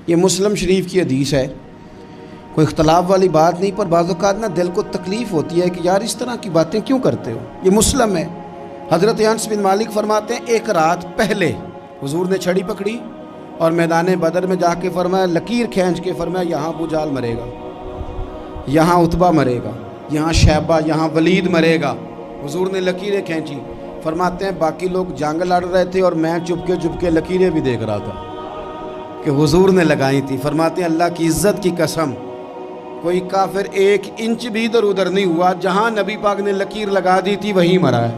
یہ مسلم شریف کی حدیث ہے، کوئی اختلاف والی بات نہیں، پر بعض اوقات نا دل کو تکلیف ہوتی ہے کہ یار اس طرح کی باتیں کیوں کرتے ہو۔ یہ مسلم ہے۔ حضرت انس بن مالک فرماتے ہیں ایک رات پہلے حضور نے چھڑی پکڑی اور میدان بدر میں جا کے فرمایا، لکیر کھینچ کے فرمایا یہاں ابو جہل مرے گا، یہاں عتبہ مرے گا، یہاں شیبہ، یہاں ولید مرے گا۔ حضور نے لکیریں کھینچی۔ فرماتے ہیں باقی لوگ جنگ لڑ رہے تھے اور میں چپ کے لکیریں بھی دیکھ رہا تھا کہ حضور نے لگائی تھی۔ فرماتے ہیں اللہ کی عزت کی قسم کوئی کافر 1 انچ بھی ادھر ادھر نہیں ہوا، جہاں نبی پاک نے لکیر لگا دی تھی وہیں مرا ہے۔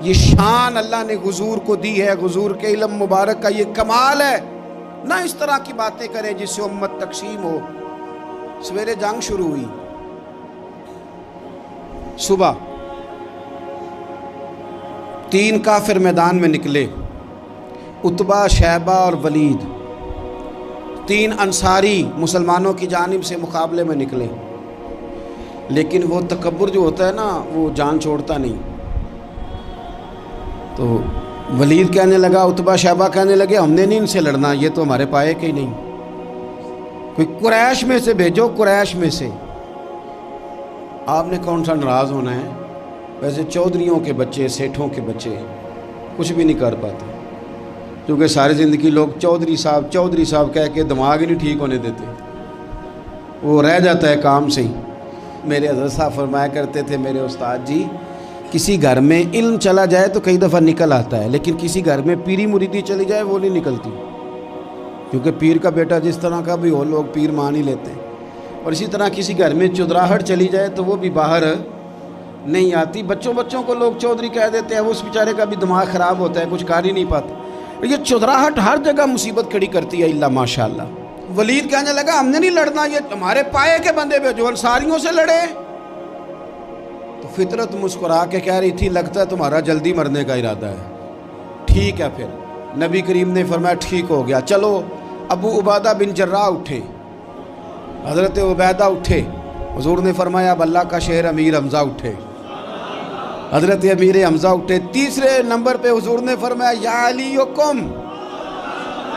یہ شان اللہ نے حضور کو دی ہے، حضور کے علم مبارک کا یہ کمال ہے۔ نہ اس طرح کی باتیں کریں جس سے امت تقسیم ہو۔ سویرے جنگ شروع ہوئی، صبح 3 کافر میدان میں نکلے، عتبہ، شیبہ اور ولید، 3 انصاری مسلمانوں کی جانب سے مقابلے میں نکلے۔ لیکن وہ تکبر جو ہوتا ہے نا وہ جان چھوڑتا نہیں۔ تو ولید کہنے لگا، عتبہ شیبہ کہنے لگے ہم نے نہیں ان سے لڑنا، یہ تو ہمارے پائے کے ہی نہیں، کوئی قریش میں سے بھیجو، قریش میں سے۔ آپ نے کون سا ناراض ہونا ہے؟ ویسے چودھریوں کے بچے، سیٹھوں کے بچے کچھ بھی نہیں کر پاتے، کیونکہ ساری زندگی لوگ چودھری صاحب کہہ کے دماغ ہی نہیں ٹھیک ہونے دیتے، وہ رہ جاتا ہے کام سے ہی۔ میرے حضرت صاحب فرمایا کرتے تھے، میرے استاد جی، کسی گھر میں علم چلا جائے تو کئی دفعہ نکل آتا ہے، لیکن کسی گھر میں پیری مریدی چلی جائے وہ نہیں نکلتی، کیونکہ پیر کا بیٹا جس طرح کا بھی ہو لوگ پیر مان ہی لیتے ہیں۔ اور اسی طرح کسی گھر میں چودراہٹ چلی جائے تو وہ بھی باہر نہیں آتی۔ بچوں کو لوگ چودھری کہہ دیتے ہیں، وہ اس بیچارے کا بھی دماغ خراب ہوتا ہے، کچھ کر ہی نہیں پاتا۔ یہ چودراہٹ ہر جگہ مصیبت کھڑی کرتی ہے، اللہ ماشاء اللہ۔ ولید کہنے لگا ہم نے نہیں لڑنا، یہ ہمارے پائے کے بندے پہ جو انصاریوں سے لڑے۔ تو فطرت مسکرا کے کہہ رہی تھی لگتا ہے تمہارا جلدی مرنے کا ارادہ ہے، ٹھیک ہے۔ پھر نبی کریم نے فرمایا ٹھیک ہو گیا، چلو۔ ابو عبیدہ بن جراح اٹھے، حضرت عبیدہ اٹھے، حضور نے فرمایا اب اللہ کا شہر امیر حمزہ اٹھے، حضرت امیر حمزہ اٹھے۔ تیسرے نمبر پہ حضور نے فرمایا یا علی یکم،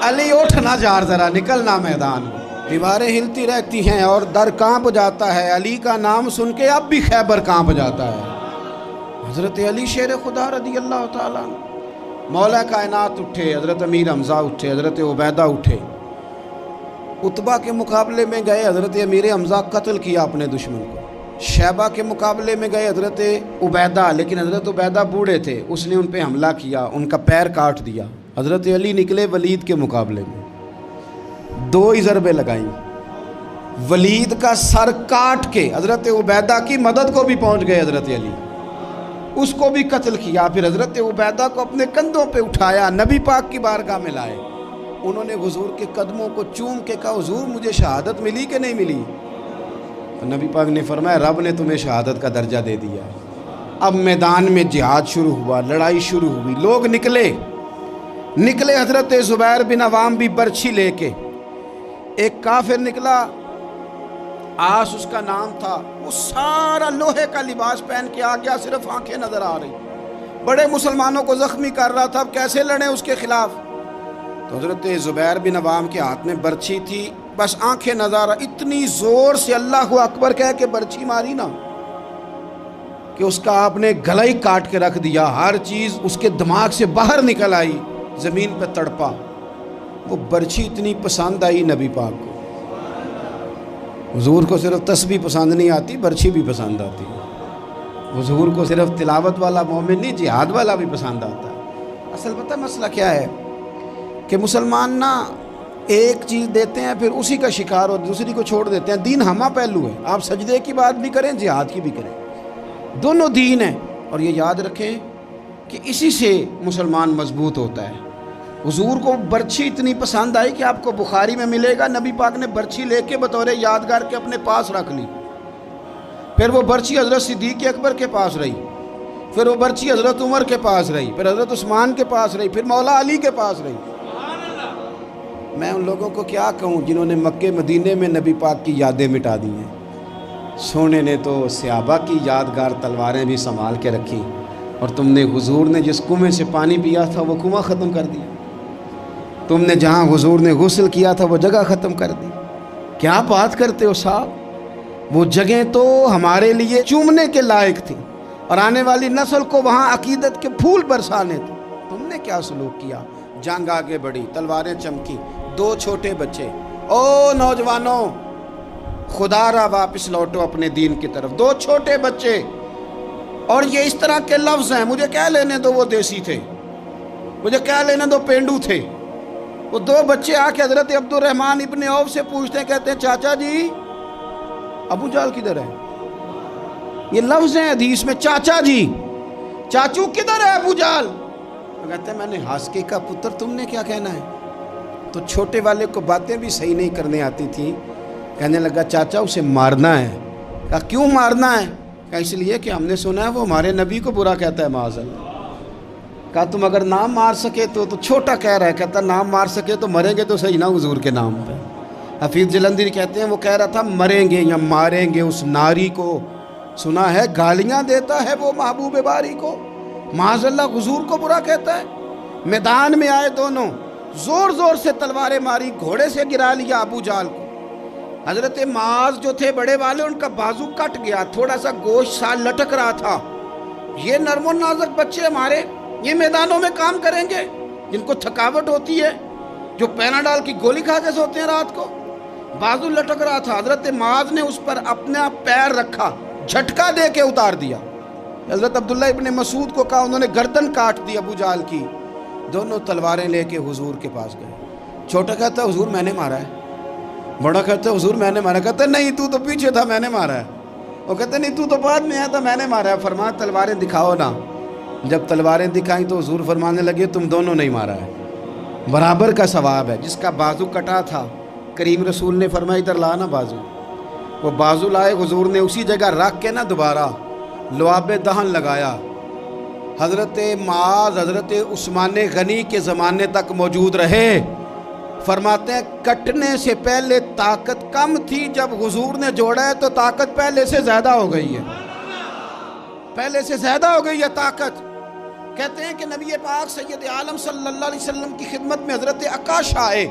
علی اٹھنا جار ذرا نکلنا میدان۔ دیواریں ہلتی رہتی ہیں اور در کانپ جاتا ہے، علی کا نام سن کے اب بھی خیبر کانپ جاتا ہے۔ حضرت علی شیر خدا رضی اللہ تعالیٰ مولا کائنات اٹھے، حضرت امیر حمزہ اٹھے، حضرت عبیدہ اٹھے۔ عتبہ کے مقابلے میں گئے، حضرت امیر حمزہ قتل کیا اپنے دشمن کو۔ شیبہ کے مقابلے میں گئے حضرت عبیدہ، لیکن حضرت عبیدہ بوڑھے تھے، اس نے ان پہ حملہ کیا، ان کا پیر کاٹ دیا۔ حضرت علی نکلے ولید کے مقابلے میں، 2 ہی ضربیں لگائیں، ولید کا سر کاٹ کے حضرت عبیدہ کی مدد کو بھی پہنچ گئے حضرت علی، اس کو بھی قتل کیا۔ پھر حضرت عبیدہ کو اپنے کندھوں پہ اٹھایا، نبی پاک کی بارگاہ میں لائے، انہوں نے حضور کے قدموں کو چوم کے کہا حضور مجھے شہادت ملی کہ نہیں ملی؟ نبی پاک نے فرمایا رب نے تمہیں شہادت کا درجہ دے دیا۔ اب میدان میں جہاد شروع ہوا، لڑائی شروع ہوئی، لوگ نکلے۔ حضرت زبیر بن عوام بھی برچھی لے کے، ایک کافر نکلا، آس اس کا نام تھا، وہ سارا لوہے کا لباس پہن کے آ گیا، صرف آنکھیں نظر آ رہی، بڑے مسلمانوں کو زخمی کر رہا تھا، اب کیسے لڑیں اس کے خلاف؟ تو حضرت زبیر بن عوام کے ہاتھ میں برچھی تھی، بس آنکھیں نظر، اتنی زور سے اللہ اکبر کہہ کے برچھی ماری نا کہ اس کا آپ نے گلا ہی کاٹ کے رکھ دیا، ہر چیز اس کے دماغ سے باہر نکل آئی، زمین پہ تڑپا۔ وہ برچھی اتنی پسند آئی نبی پاک کو، حضور کو صرف تسبیح پسند نہیں آتی، برچھی بھی پسند آتی۔ حضور کو صرف تلاوت والا مومن نہیں، جہاد والا بھی پسند آتا ہے۔ اصل پتہ مسئلہ کیا ہے کہ مسلمان نا ایک چیز دیتے ہیں پھر اسی کا شکار اور دوسری کو چھوڑ دیتے ہیں۔ دین ہمہ پہلو ہے، آپ سجدے کی بات بھی کریں، جہاد کی بھی کریں، دونوں دین ہیں۔ اور یہ یاد رکھیں کہ اسی سے مسلمان مضبوط ہوتا ہے۔ حضور کو برچھی اتنی پسند آئی کہ آپ کو بخاری میں ملے گا، نبی پاک نے برچھی لے کے بطور یادگار کے اپنے پاس رکھ لی، پھر وہ برچھی حضرت صدیق اکبر کے پاس رہی، پھر وہ برچھی حضرت عمر کے پاس رہی، پھر حضرت عثمان کے پاس رہی، پھر مولا علی کے پاس رہی۔ میں ان لوگوں کو کیا کہوں جنہوں نے مکے مدینے میں نبی پاک کی یادیں مٹا دی ہیں۔ سونے نے تو صحابہ کی یادگار تلواریں بھی سنبھال کے رکھی، اور تم نے حضور نے جس کنویں سے پانی پیا تھا وہ کنواں ختم کر دیا۔ تم نے جہاں حضور نے غسل کیا تھا وہ جگہ ختم کر دی. کیا بات کرتے ہو صاحب, وہ جگہیں تو ہمارے لیے چومنے کے لائق تھی اور آنے والی نسل کو وہاں عقیدت کے پھول برسانے تھے. تم نے کیا سلوک کیا؟ جنگ آگے بڑھی, تلواریں چمکی, 2 چھوٹے بچے. او نوجوانوں, خدا را واپس لوٹو اپنے دین کی طرف. 2 چھوٹے بچے, اور یہ اس طرح کے لفظ ہیں. مجھے کیا لینے دو وہ دیسی تھے, مجھے کیا لینے دو پینڈو تھے. وہ 2 بچے آ کے حضرت عبد الرحمن ابن عوف سے پوچھتے ہیں, کہتے ہیں چاچا جی ابو جہل کدھر ہے؟ یہ لفظ ہیں حدیث میں, چاچا جی, چاچو کدھر ہے ابو جہل؟ کہتے ہیں میں نے ہاسکے کا پتر, تم نے کیا کہنا ہے؟ تو چھوٹے والے کو باتیں بھی صحیح نہیں کرنے آتی تھی. کہنے لگا چاچا اسے مارنا ہے. کہا کیوں مارنا ہے؟ کہا اس لیے کہ ہم نے سنا ہے وہ ہمارے نبی کو برا کہتا ہے معاذ اللہ. کہا تم اگر نام مار سکے تو چھوٹا کہہ رہا ہے, کہتا نام مار سکے تو مریں گے تو صحیح نا حضور کے نام پہ. حفیظ جلندری کہتے ہیں وہ کہہ رہا تھا مریں گے یا ماریں گے اس ناری کو, سنا ہے گالیاں دیتا ہے وہ محبوب باری کو. معاذ اللہ حضور کو برا کہتا ہے. میدان میں آئے دونوں, زور زور سے تلواریں ماری, گھوڑے سے گرا لیا ابو جہل کو. حضرت معاذ جو تھے بڑے والے, ان کا بازو کٹ گیا, تھوڑا سا گوشت سال لٹک رہا تھا. یہ نرم و نازک بچے ہمارے, یہ میدانوں میں کام کریں گے جن کو تھکاوٹ ہوتی ہے, جو پیناڈال کی گولی کھا کے سوتے ہیں رات کو. بازو لٹک رہا تھا, حضرت معاذ نے اس پر اپنا پیر رکھا, جھٹکا دے کے اتار دیا. حضرت عبداللہ ابن مسعود کو کہا, انہوں نے گردن کاٹ دی ابو جہل کی. دونوں تلواریں لے کے حضور کے پاس گئے. چھوٹا کہتا ہے حضور میں نے مارا ہے, بڑا کہتا ہے حضور میں نے مارا. کہتا ہے نہیں تو پیچھے تھا, میں نے مارا ہے. وہ کہتا ہے نہیں تو بعد میں آیا تھا, میں نے مارا ہے. فرمایا تلواریں دکھاؤ نا. جب تلواریں دکھائیں تو حضور فرمانے لگے تم دونوں نہیں مارا ہے, برابر کا ثواب ہے. جس کا بازو کٹا تھا کریم رسول نے فرمایا ادھر لا نا بازو. وہ بازو لائے, حضور نے اسی جگہ رکھ کے نا دوبارہ لعاب دہن لگایا. حضرت معاذ حضرت عثمان غنی کے زمانے تک موجود رہے. فرماتے ہیں کٹنے سے پہلے طاقت کم تھی, جب حضور نے جوڑا ہے تو طاقت پہلے سے زیادہ ہو گئی ہے, پہلے سے زیادہ ہو گئی ہے طاقت. کہتے ہیں کہ نبی پاک سید عالم صلی اللہ علیہ وسلم کی خدمت میں حضرت عکاش آئے,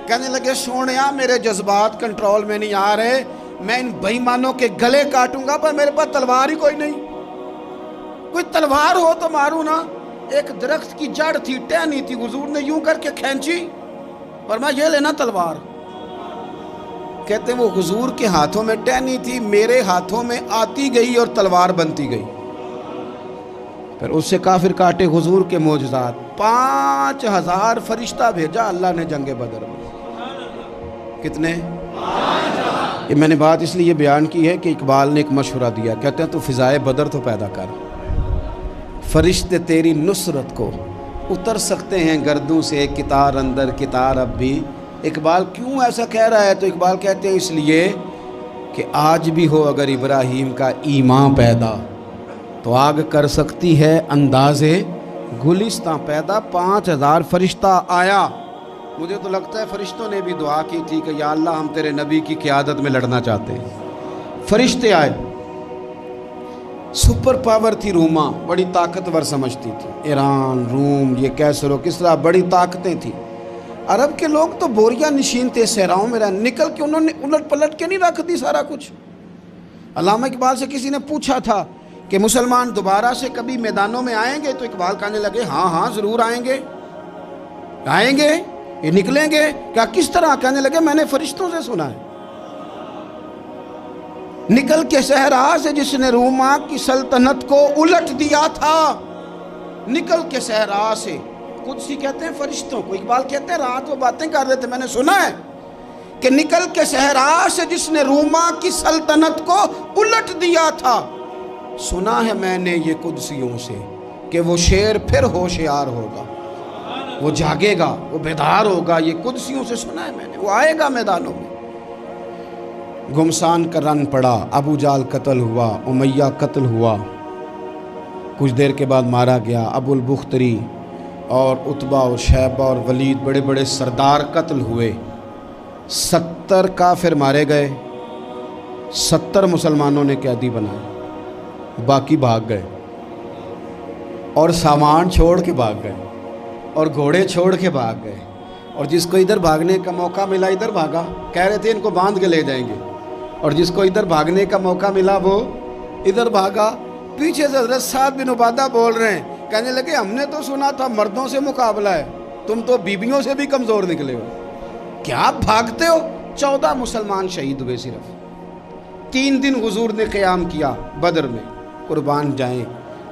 کہنے لگے سونیا میرے جذبات کنٹرول میں نہیں آ رہے, میں ان بے ایمانوں کے گلے کاٹوں گا, پر میرے پاس تلوار ہی کوئی نہیں. کوئی تلوار ہو تو ماروں نا. ایک درخت کی جڑ تھی, ٹہنی تھی, حضور نے یوں کر کے کھینچی, فرمایا یہ لینا تلوار. کہتے ہیں وہ حضور کے ہاتھوں میں ٹہنی تھی, میرے ہاتھوں میں آتی گئی اور تلوار بنتی گئی. پھر اس سے کافر کاٹے حضور کے معجزات. 5000 فرشتہ بھیجا اللہ نے جنگ بدر میں. کتنے؟ یہ میں نے بات اس لیے بیان کی ہے کہ اقبال نے ایک مشورہ دیا, کہتے ہیں تو فضائے بدر تو پیدا کر, فرشتے تیری نصرت کو اتر سکتے ہیں گردوں سے, کتار اندر کتار اب بھی. اقبال کیوں ایسا کہہ رہا ہے؟ تو اقبال کہتے ہیں اس لیے کہ آج بھی ہو اگر ابراہیم کا ایمان پیدا, تو آگ کر سکتی ہے انداز گلستاں پیدا. 5000 فرشتہ آیا. مجھے تو لگتا ہے فرشتوں نے بھی دعا کی تھی کہ یا اللہ ہم تیرے نبی کی قیادت میں لڑنا چاہتے ہیں. فرشتے آئے. سپر پاور تھی روما, بڑی طاقتور سمجھتی تھی. ایران, روم, یہ کیسر و کسرا, بڑی طاقتیں تھیں. عرب کے لوگ تو بوریا نشین تھے, صحراؤں میں نکل کے انہوں نے الٹ پلٹ کے نہیں رکھ دی سارا کچھ. علامہ اقبال سے کسی نے پوچھا تھا کہ مسلمان دوبارہ سے کبھی میدانوں میں آئیں گے؟ تو اقبال کہنے لگے ہاں ہاں ضرور آئیں گے, آئیں گے, یہ نکلیں گے. کیا کس طرح؟ کہنے لگے میں نے فرشتوں سے سنا ہے. نکل کے صحرا سے جس نے روما کی سلطنت کو الٹ دیا تھا, نکل کے صحرا سے. قدسی کہتے ہیں فرشتوں کو, اقبال کہتے ہیں رات وہ باتیں کر رہے تھے, میں نے سنا ہے کہ نکل کے صحرا سے جس نے روما کی سلطنت کو الٹ دیا تھا. سنا ہے میں نے یہ قدسیوں سے کہ وہ شیر پھر ہوشیار ہوگا, وہ جاگے گا, وہ بیدار ہوگا. یہ قدسیوں سے سنا ہے میں نے, وہ آئے گا میدانوں میں. گھمسان کا رن پڑا, ابو جہل قتل ہوا, امیہ قتل ہوا, کچھ دیر کے بعد مارا گیا. ابو البختری اور عتبہ اور شیبہ اور ولید بڑے بڑے سردار قتل ہوئے. 70 کافر مارے گئے, 70 مسلمانوں نے قیدی بنائے, باقی بھاگ گئے اور سامان چھوڑ کے بھاگ گئے اور گھوڑے چھوڑ کے بھاگ گئے. اور جس کو ادھر بھاگنے کا موقع ملا ادھر بھاگا، کہہ رہے تھے ان کو باندھ کے لے جائیں گے، اور جس کو ادھر بھاگنے کا موقع ملا وہ ادھر بھاگا۔ پیچھے سے حضرت سعد بن عبادہ بول رہے ہیں، کہنے لگے ہم نے تو سنا تھا مردوں سے مقابلہ ہے، تم تو بیویوں سے بھی کمزور نکلے ہو، کیا بھاگتے ہو؟ 14 مسلمان شہید ہوئے صرف۔ 3 دن حضور نے قیام کیا بدر میں، قربان جائیں۔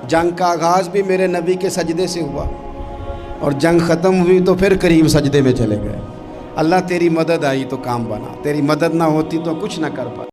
جنگ کا آغاز بھی میرے نبی کے سجدے سے ہوا، اور جنگ ختم ہوئی تو پھر کریم سجدے میں چلے گئے۔ اللہ تیری مدد آئی تو کام بنا، تیری مدد نہ ہوتی تو کچھ نہ کر پاتا۔